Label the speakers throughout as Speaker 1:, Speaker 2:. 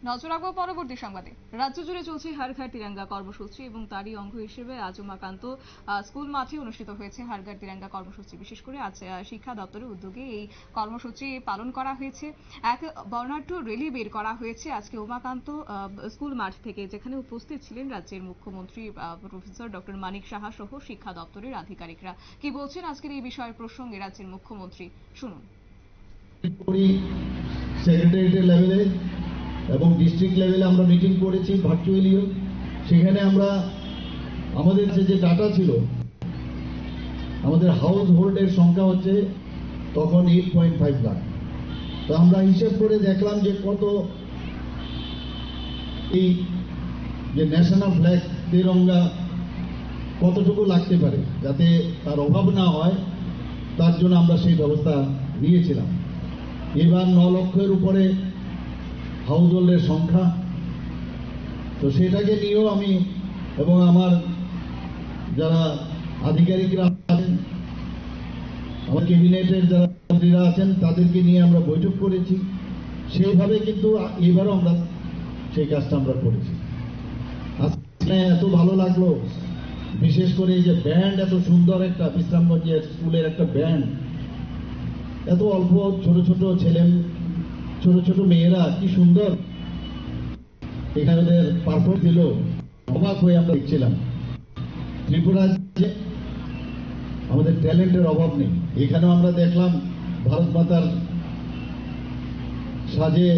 Speaker 1: নজর রাখবো পরবর্তী সংবাদে। রাজ্য জুড়ে চলছে হর ঘর তিরঙ্গা কর্মসূচি এবং তারই অঙ্গ হিসেবে আজ উমাকান্ত স্কুল মাঠে অনুষ্ঠিত হয়েছে হর ঘর তিরঙ্গা কর্মসূচি। বিশেষ করে আজ শিক্ষা দপ্তরের উদ্যোগে এই কর্মসূচি পালন করা হয়েছে। এক বর্ণাঢ্য র্যালি বের করা হয়েছে আজকে উমাকান্ত স্কুল মাঠ থেকে, যেখানে উপস্থিত ছিলেন রাজ্যের মুখ্যমন্ত্রী প্রফেসর ডক্টর মানিক সাহা সহ শিক্ষা দপ্তরের আধিকারিকরা। কি বলছেন আজকের এই বিষয়ের প্রসঙ্গে রাজ্যের মুখ্যমন্ত্রী, শুনুন।
Speaker 2: সেক্রেটারিয়েট লেভেলে এবং ডিস্ট্রিক্ট লেভেলে আমরা মিটিং করেছি ভার্চুয়ালিও। সেখানে আমরা আমাদের যে ডাটা ছিল, আমাদের হাউস হোল্ডের সংখ্যা হচ্ছে তখন 8.5 লাখ। তো আমরা হিসেব করে দেখলাম যে কত এই যে ন্যাশনাল ফ্ল্যাগ তিরঙ্গা কতটুকু লাগতে পারে, যাতে তার অভাব না হয়, তার জন্য আমরা সেই ব্যবস্থা নিয়েছিলাম। এবার 9 লক্ষের উপরে হাউস হোল্ডের সংখ্যা। তো সেটাকে নিয়েও আমি এবং আমার যারা আধিকারিকরা আছেন, আমার ক্যাবিনেটের যারা মন্ত্রীরা আছেন, তাদেরকে নিয়ে আমরা বৈঠক করেছি। সেইভাবে কিন্তু এবারও আমরা সেই কাজটা আমরা করেছি। আজকে এত ভালো লাগলো, বিশেষ করে এই যে ব্যান্ড, এত সুন্দর একটা বিশ্রামগঞ্জের স্কুলের একটা ব্যান্ড, এত অল্প ছোট ছোট ছেলে, ছোট ছোট মেয়েরা কি সুন্দর এখানে ওদের পারফর্ম দিল, অবাক হয়ে আমরা দেখছিলাম। ত্রিপুরা রাজ্যে আমাদের ট্যালেন্টের অভাব নেই। এখানেও আমরা দেখলাম ভারত মাতার সাজে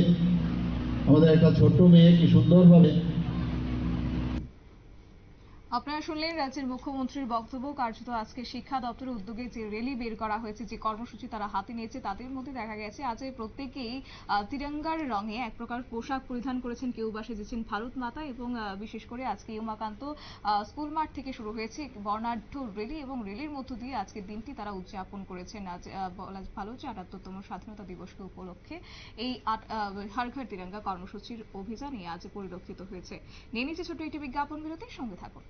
Speaker 2: আমাদের একটা ছোট্ট মেয়ে কি সুন্দরভাবে।
Speaker 1: আপনারা শুনলেন রাজ্যের মুখ্যমন্ত্রীর বক্তব্য। কার্যত আজকে শিক্ষা দপ্তরের উদ্যোগে যে র্যালি বের করা হয়েছে, যে কর্মসূচি তারা হাতে নিয়েছে, তাদের মধ্যে দেখা গেছে আজ প্রত্যেকেই তিরঙ্গার রঙে এক প্রকার পোশাক পরিধান করেছেন, কেউ বা সেজেছেন ভারত মাতা। এবং বিশেষ করে আজকে উমাকান্ত স্কুল মাঠ থেকে শুরু হয়েছে বর্ণাঢ্য র্যালি, এবং র্যালির মধ্য দিয়ে আজকের দিনটি তারা উদযাপন করেছেন। আজ বলা ভালো যে ৭৮তম স্বাধীনতা দিবসকে উপলক্ষে এই হর ঘর তিরঙ্গা কর্মসূচির অভিযানে আজ পরিলক্ষিত হয়েছে। নিয়ে নিচ্ছে ছোট্ট একটি বিজ্ঞাপন বিরতি, সঙ্গে থাকুন।